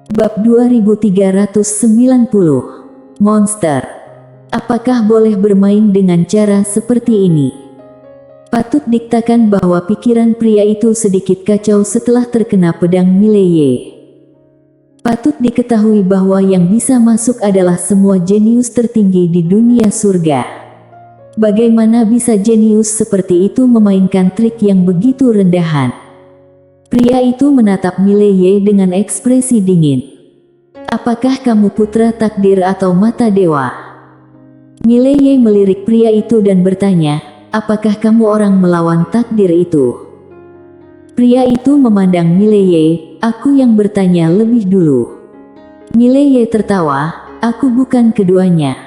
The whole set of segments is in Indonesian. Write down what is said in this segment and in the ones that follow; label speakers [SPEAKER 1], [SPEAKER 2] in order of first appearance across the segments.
[SPEAKER 1] Bab 2390. Monster. Apakah boleh bermain dengan cara seperti ini? Patut dikatakan bahwa pikiran pria itu sedikit kacau setelah terkena pedang Mileye. Patut diketahui bahwa yang bisa masuk adalah semua jenius tertinggi di dunia surga. Bagaimana bisa jenius seperti itu memainkan trik yang begitu rendahan? Pria itu menatap Mileye dengan ekspresi dingin. Apakah kamu putra takdir atau mata dewa? Mileye melirik pria itu dan bertanya, apakah kamu orang melawan takdir itu? Pria itu memandang Mileye, aku yang bertanya lebih dulu. Mileye tertawa, aku bukan keduanya.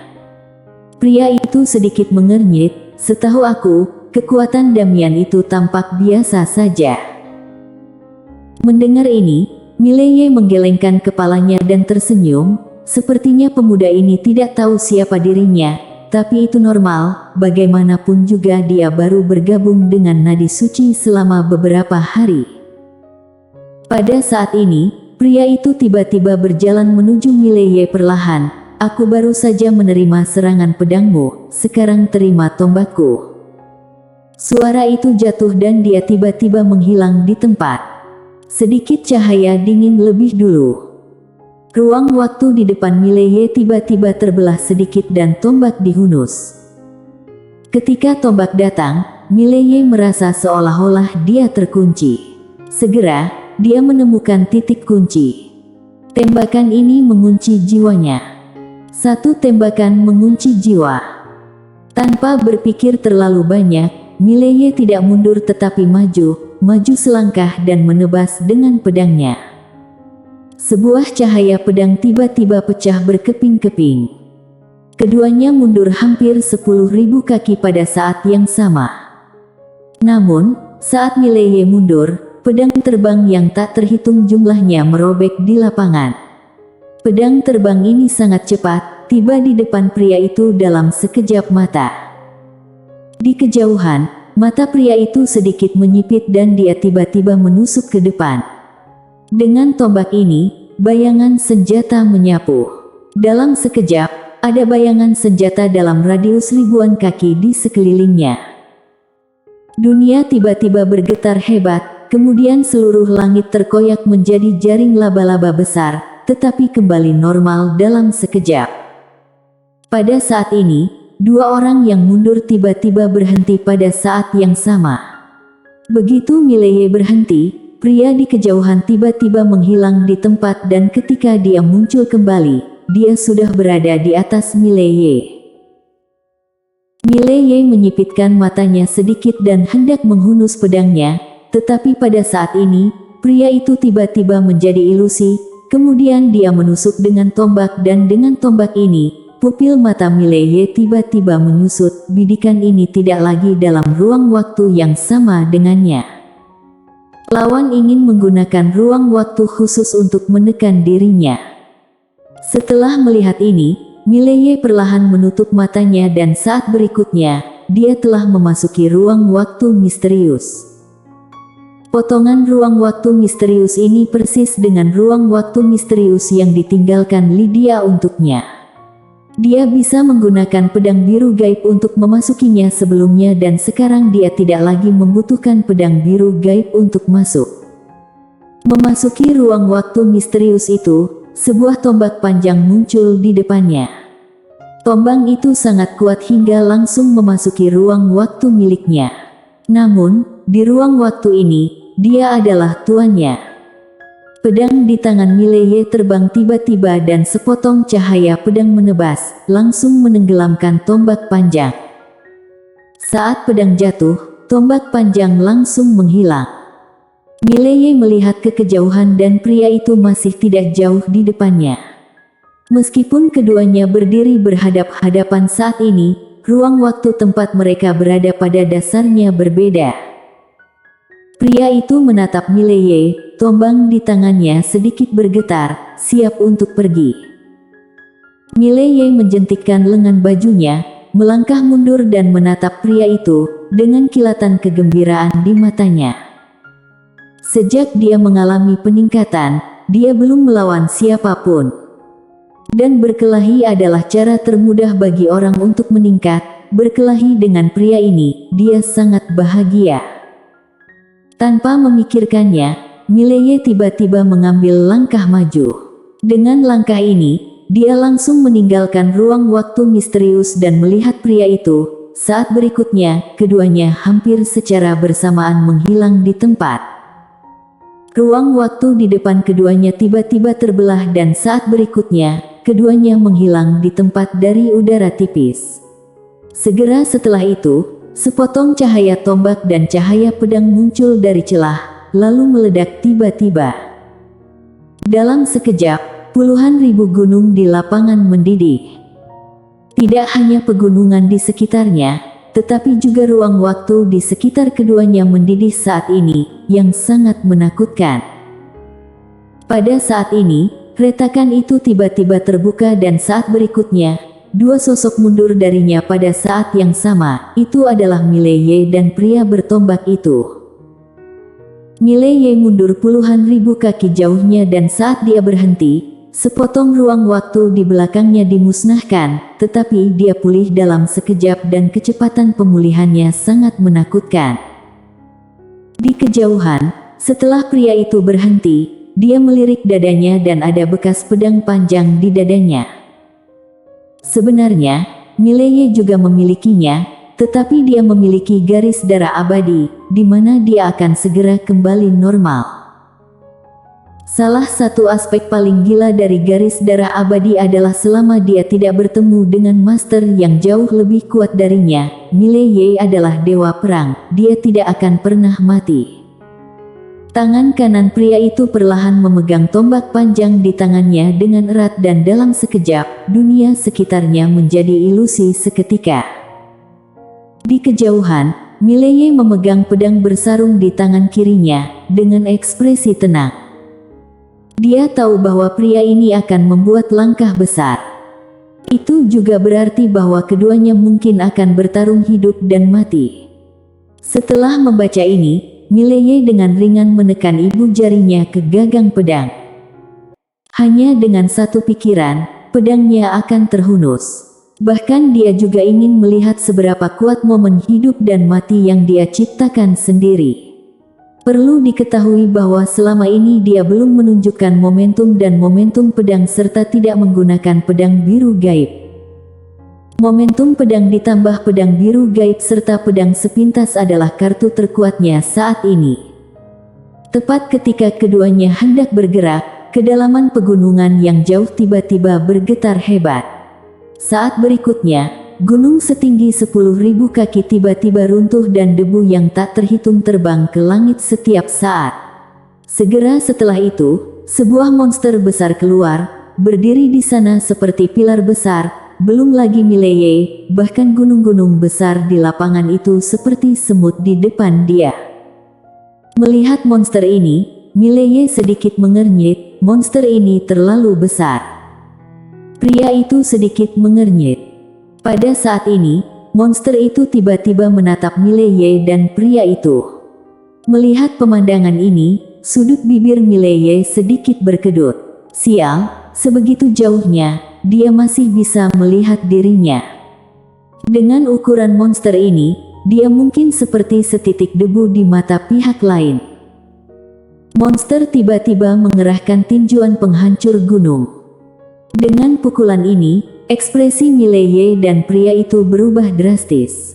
[SPEAKER 1] Pria itu sedikit mengernyit, setahu aku, kekuatan Damian itu tampak biasa saja. Mendengar ini, Mileye menggelengkan kepalanya dan tersenyum, sepertinya pemuda ini tidak tahu siapa dirinya, tapi itu normal, bagaimanapun juga dia baru bergabung dengan nadi suci selama beberapa hari. Pada saat ini, pria itu tiba-tiba berjalan menuju Mileye perlahan, aku baru saja menerima serangan pedangmu, sekarang terima tombakku. Suara itu jatuh dan dia tiba-tiba menghilang di tempat. Sedikit cahaya dingin lebih dulu. Ruang waktu di depan Mileye tiba-tiba terbelah sedikit dan tombak dihunus. Ketika tombak datang, Mileye merasa seolah-olah dia terkunci. Segera, dia menemukan titik kunci. Tembakan ini mengunci jiwanya. Satu tembakan mengunci jiwa. Tanpa berpikir terlalu banyak, Mileye tidak mundur tetapi maju selangkah dan menebas dengan pedangnya. Sebuah cahaya pedang tiba-tiba pecah berkeping-keping. Keduanya mundur hampir 10.000 kaki pada saat yang sama. Namun, saat Mileye mundur, pedang terbang yang tak terhitung jumlahnya merobek di lapangan. Pedang terbang ini sangat cepat, tiba di depan pria itu dalam sekejap mata. Di kejauhan, mata pria itu sedikit menyipit dan dia tiba-tiba menusuk ke depan. Dengan tombak ini, bayangan senjata menyapu. Dalam sekejap, ada bayangan senjata dalam radius ribuan kaki di sekelilingnya. Dunia tiba-tiba bergetar hebat, kemudian seluruh langit terkoyak menjadi jaring laba-laba besar, tetapi kembali normal dalam sekejap. Pada saat ini, dua orang yang mundur tiba-tiba berhenti pada saat yang sama. Begitu Mileye berhenti, pria di kejauhan tiba-tiba menghilang di tempat dan ketika dia muncul kembali, dia sudah berada di atas Mileye. Mileye menyipitkan matanya sedikit dan hendak menghunus pedangnya, tetapi pada saat ini, pria itu tiba-tiba menjadi ilusi, kemudian dia menusuk dengan tombak dan dengan tombak ini, pupil mata Mileye tiba-tiba menyusut, bidikan ini tidak lagi dalam ruang waktu yang sama dengannya. Lawan ingin menggunakan ruang waktu khusus untuk menekan dirinya. Setelah melihat ini, Mileye perlahan menutup matanya dan saat berikutnya, dia telah memasuki ruang waktu misterius. Potongan ruang waktu misterius ini persis dengan ruang waktu misterius yang ditinggalkan Lydia untuknya. Dia bisa menggunakan pedang biru gaib untuk memasukinya sebelumnya dan sekarang dia tidak lagi membutuhkan pedang biru gaib untuk masuk. Memasuki ruang waktu misterius itu, sebuah tombak panjang muncul di depannya. Tombak itu sangat kuat hingga langsung memasuki ruang waktu miliknya. Namun, di ruang waktu ini, dia adalah tuannya. Pedang di tangan Mileye terbang tiba-tiba dan sepotong cahaya pedang menebas, langsung menenggelamkan tombak panjang. Saat pedang jatuh, tombak panjang langsung menghilang. Mileye melihat ke kejauhan dan pria itu masih tidak jauh di depannya. Meskipun keduanya berdiri berhadap-hadapan saat ini, ruang waktu tempat mereka berada pada dasarnya berbeda. Pria itu menatap Mileye, tombak di tangannya sedikit bergetar, siap untuk pergi. Mileye menjentikkan lengan bajunya, melangkah mundur dan menatap pria itu, dengan kilatan kegembiraan di matanya. Sejak dia mengalami peningkatan, dia belum melawan siapapun. Dan berkelahi adalah cara termudah bagi orang untuk meningkat. Berkelahi dengan pria ini, dia sangat bahagia. Tanpa memikirkannya, Mileye tiba-tiba mengambil langkah maju. Dengan langkah ini, dia langsung meninggalkan ruang waktu misterius dan melihat pria itu. Saat berikutnya, keduanya hampir secara bersamaan menghilang di tempat. Ruang waktu di depan keduanya tiba-tiba terbelah dan saat berikutnya, keduanya menghilang di tempat dari udara tipis. Segera setelah itu, sepotong cahaya tombak dan cahaya pedang muncul dari celah, lalu meledak tiba-tiba. Dalam sekejap, puluhan ribu gunung di lapangan mendidih. Tidak hanya pegunungan di sekitarnya, tetapi juga ruang waktu di sekitar keduanya mendidih saat ini, yang sangat menakutkan. Pada saat ini, retakan itu tiba-tiba terbuka dan saat berikutnya, dua sosok mundur darinya pada saat yang sama, itu adalah Mileye dan pria bertombak itu. Mileye mundur puluhan ribu kaki jauhnya dan saat dia berhenti, sepotong ruang waktu di belakangnya dimusnahkan, tetapi dia pulih dalam sekejap dan kecepatan pemulihannya sangat menakutkan. Di kejauhan, setelah pria itu berhenti, dia melirik dadanya dan ada bekas pedang panjang di dadanya. Sebenarnya, Mileye juga memilikinya, tetapi dia memiliki garis darah abadi, di mana dia akan segera kembali normal. Salah satu aspek paling gila dari garis darah abadi adalah selama dia tidak bertemu dengan master yang jauh lebih kuat darinya, Mileye adalah dewa perang, dia tidak akan pernah mati. Tangan kanan pria itu perlahan memegang tombak panjang di tangannya dengan erat dan dalam sekejap, dunia sekitarnya menjadi ilusi seketika. Di kejauhan, Mileye memegang pedang bersarung di tangan kirinya, dengan ekspresi tenang. Dia tahu bahwa pria ini akan membuat langkah besar. Itu juga berarti bahwa keduanya mungkin akan bertarung hidup dan mati. Setelah membaca ini, Mileye dengan ringan menekan ibu jarinya ke gagang pedang. Hanya dengan satu pikiran, pedangnya akan terhunus. Bahkan dia juga ingin melihat seberapa kuat momen hidup dan mati yang dia ciptakan sendiri. Perlu diketahui bahwa selama ini dia belum menunjukkan momentum dan momentum pedang serta tidak menggunakan pedang biru gaib. Momentum pedang ditambah pedang biru gaib serta pedang sepintas adalah kartu terkuatnya saat ini. Tepat ketika keduanya hendak bergerak, kedalaman pegunungan yang jauh tiba-tiba bergetar hebat. Saat berikutnya, gunung setinggi 10.000 kaki tiba-tiba runtuh dan debu yang tak terhitung terbang ke langit setiap saat. Segera setelah itu, sebuah monster besar keluar, berdiri di sana seperti pilar besar. Belum lagi Mileye, bahkan gunung-gunung besar di lapangan itu seperti semut di depan dia. Melihat monster ini, Mileye sedikit mengernyit, monster ini terlalu besar. Pria itu sedikit mengernyit. Pada saat ini, monster itu tiba-tiba menatap Mileye dan pria itu. Melihat pemandangan ini, sudut bibir Mileye sedikit berkedut. Sial, sebegitu jauhnya, dia masih bisa melihat dirinya. Dengan ukuran monster ini, dia mungkin seperti setitik debu di mata pihak lain. Monster tiba-tiba mengerahkan tinjuan penghancur gunung. Dengan pukulan ini, ekspresi Mileye dan pria itu berubah drastis.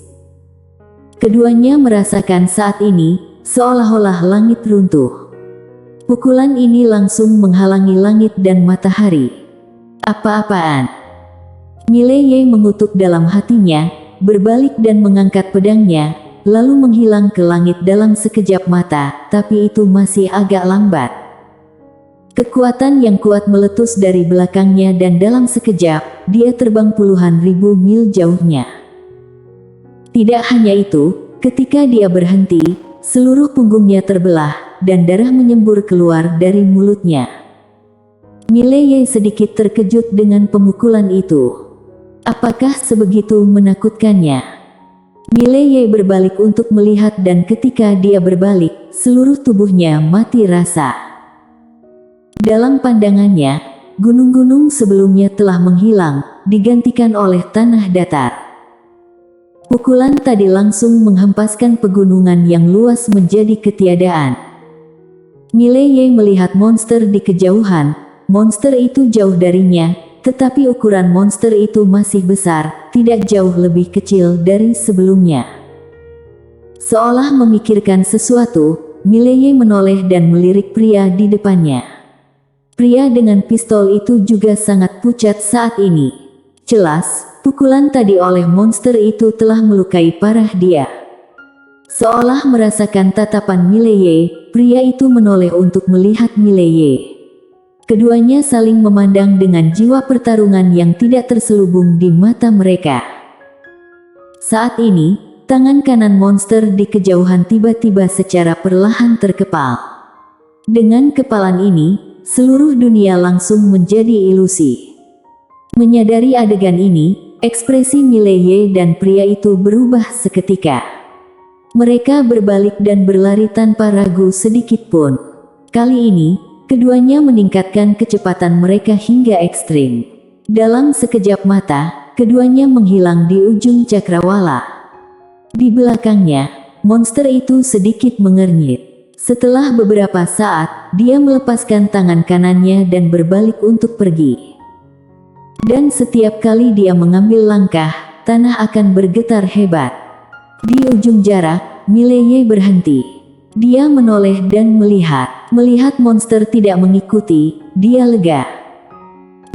[SPEAKER 1] Keduanya merasakan saat ini, seolah-olah langit runtuh. Pukulan ini langsung menghalangi langit dan matahari. Apa-apaan? Mileye mengutuk dalam hatinya, berbalik dan mengangkat pedangnya, lalu menghilang ke langit dalam sekejap mata, tapi itu masih agak lambat. Kekuatan yang kuat meletus dari belakangnya dan dalam sekejap, dia terbang puluhan ribu mil jauhnya. Tidak hanya itu, ketika dia berhenti, seluruh punggungnya terbelah, dan darah menyembur keluar dari mulutnya. Mileye sedikit terkejut dengan pemukulan itu. Apakah sebegitu menakutkannya? Mileye berbalik untuk melihat dan ketika dia berbalik, seluruh tubuhnya mati rasa. Dalam pandangannya, gunung-gunung sebelumnya telah menghilang, digantikan oleh tanah datar. Pukulan tadi langsung menghempaskan pegunungan yang luas menjadi ketiadaan. Mileye melihat monster di kejauhan. Monster itu jauh darinya, tetapi ukuran monster itu masih besar, tidak jauh lebih kecil dari sebelumnya. Seolah memikirkan sesuatu, Mileye menoleh dan melirik pria di depannya. Pria dengan pistol itu juga sangat pucat saat ini. Jelas, pukulan tadi oleh monster itu telah melukai parah dia. Seolah merasakan tatapan Mileye, pria itu menoleh untuk melihat Mileye. Keduanya saling memandang dengan jiwa pertarungan yang tidak terselubung di mata mereka. Saat ini, tangan kanan monster di kejauhan tiba-tiba secara perlahan terkepal. Dengan kepalan ini, seluruh dunia langsung menjadi ilusi. Menyadari adegan ini, ekspresi Mileye dan pria itu berubah seketika. Mereka berbalik dan berlari tanpa ragu sedikit pun. Kali ini, keduanya meningkatkan kecepatan mereka hingga ekstrim. Dalam sekejap mata, keduanya menghilang di ujung cakrawala. Di belakangnya, monster itu sedikit mengernyit. Setelah beberapa saat, dia melepaskan tangan kanannya dan berbalik untuk pergi. Dan setiap kali dia mengambil langkah, tanah akan bergetar hebat. Di ujung jarak, Mileye berhenti. Dia menoleh dan melihat monster tidak mengikuti, dia lega.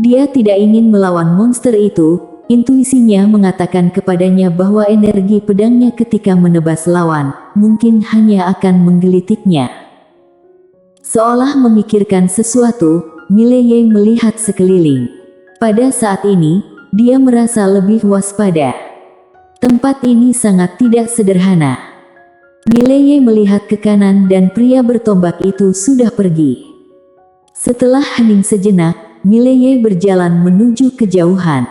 [SPEAKER 1] Dia tidak ingin melawan monster itu, intuisinya mengatakan kepadanya bahwa energi pedangnya ketika menebas lawan, mungkin hanya akan menggelitiknya. Seolah memikirkan sesuatu, Mileye melihat sekeliling. Pada saat ini, dia merasa lebih waspada. Tempat ini sangat tidak sederhana. Mileye melihat ke kanan dan pria bertombak itu sudah pergi. Setelah hening sejenak, Mileye berjalan menuju kejauhan.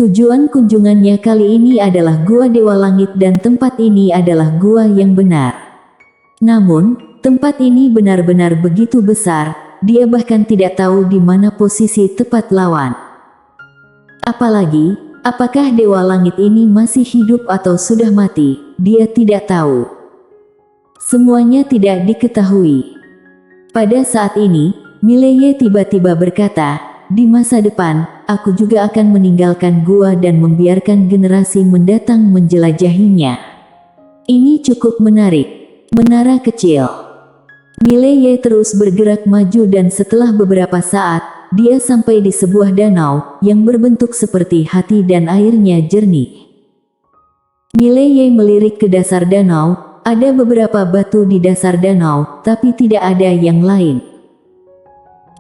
[SPEAKER 1] Tujuan kunjungannya kali ini adalah Gua Dewa Langit dan tempat ini adalah gua yang benar. Namun, tempat ini benar-benar begitu besar, dia bahkan tidak tahu di mana posisi tepat lawan. Apalagi, apakah Dewa Langit ini masih hidup atau sudah mati, dia tidak tahu. Semuanya tidak diketahui. Pada saat ini, Mileye tiba-tiba berkata, di masa depan, aku juga akan meninggalkan gua dan membiarkan generasi mendatang menjelajahinya. Ini cukup menarik. Menara kecil. Mileye terus bergerak maju dan setelah beberapa saat, dia sampai di sebuah danau, yang berbentuk seperti hati dan airnya jernih. Mileye melirik ke dasar danau. Ada beberapa batu di dasar danau, tapi tidak ada yang lain.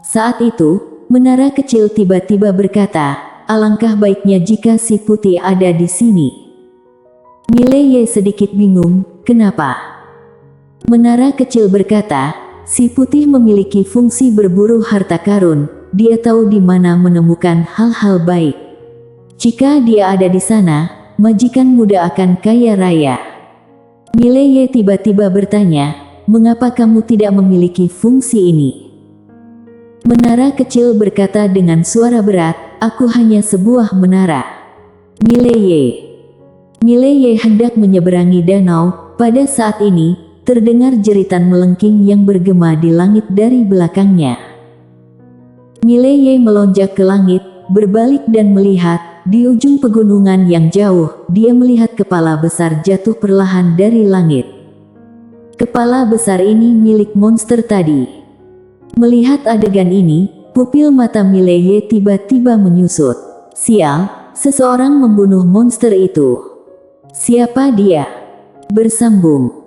[SPEAKER 1] Saat itu, menara kecil tiba-tiba berkata, alangkah baiknya jika si putih ada di sini. Mileye sedikit bingung, kenapa? Menara kecil berkata, si putih memiliki fungsi berburu harta karun, dia tahu di mana menemukan hal-hal baik. Jika dia ada di sana, majikan muda akan kaya raya. Mileye tiba-tiba bertanya, mengapa kamu tidak memiliki fungsi ini? Menara kecil berkata dengan suara berat, aku hanya sebuah menara. Mileye hendak menyeberangi danau, pada saat ini, terdengar jeritan melengking yang bergema di langit dari belakangnya. Mileye melonjak ke langit, berbalik dan melihat, di ujung pegunungan yang jauh, dia melihat kepala besar jatuh perlahan dari langit. Kepala besar ini milik monster tadi. Melihat adegan ini, pupil mata Mileye tiba-tiba menyusut. Sial, seseorang membunuh monster itu. Siapa dia? Bersambung.